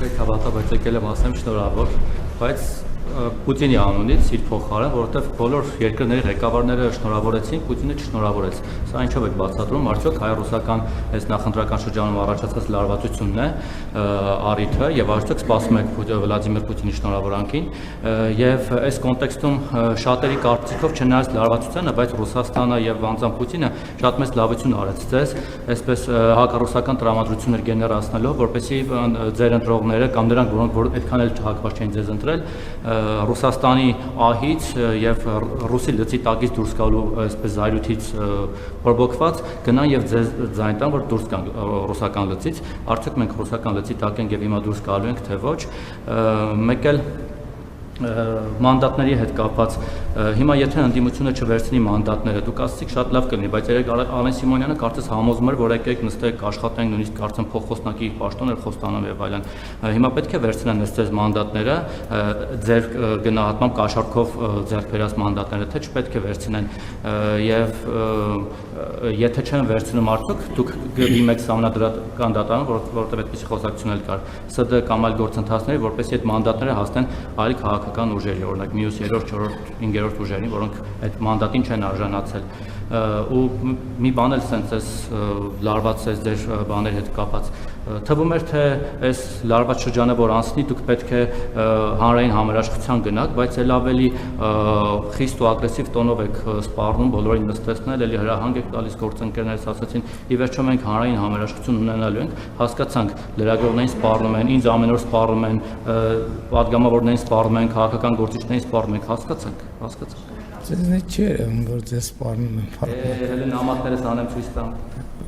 Չեք հավատա, բայց եկել եմ ասեմ շնորհավոր, բայց Պուտինի անունից իր փոխարեն, որովհետև բոլոր երկրների ղեկավարները շնորհավորեցին, Պուտինը չշնորհավորեց։ Սա ինչով է բացատրում, արդյոք հայ-ռուսական այս նախընտրական շրջանում առաջացած լարվածությունն է առիթը եւ արդյոք սպասում եք Վլադիմիր Պուտինի շնորհավորանքին եւ այս կոնտեքստում շատերի կարծիքով չնայած լարվածությանը, բայց Ռուսաստանը եւ անձամբ Պուտինը շատ մեծ լավություն արեց ձեզ, այսպես հակառուսական տրամադրություններ գեներացնելով, որպեսզի ձեր ընտրողները կամ նրանք, որոնք որ այդքան էլ հակված չեն ձեզ ընտրել, Ռուսաստանի ահից եւ ռուսի լծի տակից դուրս գալու այսպես զայրույթից բորբոքված գնան եւ ձեզ ձայն տան, որ դուրս գան ռուսական լծից, արդյոք մենք ռուսական լծի տակ ենք եւ հիմա դուրս գալու ենք թե ոչ, մեկ էլ մանդատների հետ կապված հիմա եթե ընդդիմությունը չվերցնի մանդատները դուք ասացիք շատ լավ կլինի բայց երեք Արեն Սիմոնյանը կարծես համոզում էր որ եկեք նստեք աշխատենք նույնիսկ կարծեմ փոխխոսնակի պաշտոն էր խոստանում եւ այլն հիմա պետք է վերցնեն ձեզ մանդատները ձեր գնահատմամբ կաշառքով ձեռք բերած մանդատները թե չպետք է վերցնեն եւ եթե չեն վերցնում արդյոք դուք դիմեք Սահմանադրական դատարան որովհետեւ այդպիսի խոսակցություն էլ կար ՍԴ կամ այլ գործընթացների որպեսզի այդ մանդատները հասնեն այլ քաղաքական ուժերի, օրինակ մյուս 3-րդ, 4-րդ, 5-րդ ուժերին, որոնք այդ մանդատին չեն արժանացել ու մի բան էլ sense էս լարված էս ձեր բաների հետ կապած թվում էր թե այս լարված շրջանը որ անցնի դուք պետք է հանրային համերաշխության գնաք, բայց ել ավելի խիստ ու ագրեսիվ տոնով եք սպառնում բոլորին նստեցնել, էլի հրահանգ եք տալիս գործընկերներս ասացին, ի վերջո մենք հանրային համերաշխություն ունենալու ենք, հասկացանք լրագրողներին սպառնում են, ինձ ամեն օր սպառնում են, պատգամավորներին սպառնում են, քաղաքական գործիչներին սպառնում են, հասկացանք։ Ձեզ չէ, որ ձեզ սպառնում են։ Հենց նամակներս անեմ ցույց տամ։